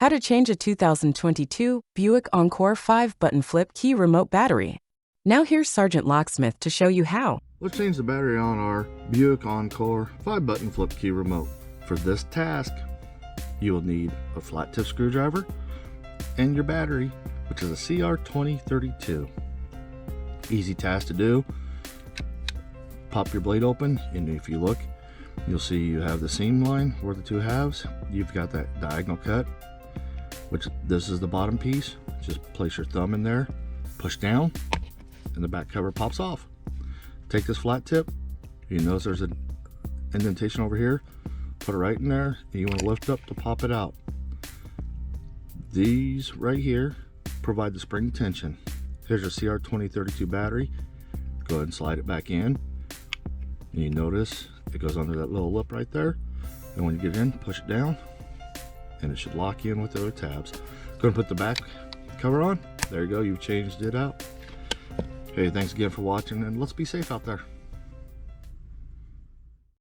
How to change a 2022 Buick Encore 5-button flip key remote battery. Now here's Sergeant Locksmith to show you how. Let's change the battery on our Buick Encore 5-button flip key remote. For this task, you will need a flat tip screwdriver and your battery, which is a CR2032. Easy task to do. Pop your blade open, and if you look, you'll see you have the seam line where the two halves. You've got that diagonal cut, which this is the bottom piece. Just place your thumb in there, push down, and the back cover pops off. Take this flat tip, you notice there's an indentation over here, put it right in there, and you want to lift up to pop it out. These right here provide the spring tension. Here's your CR2032 battery. Go ahead and slide it back in, and you notice it goes under that little lip right there, and when you get in, push it down, and it should lock you in with the other tabs. Go ahead and put the back cover on. There you go, you've changed it out. Hey, thanks again for watching, and let's be safe out there.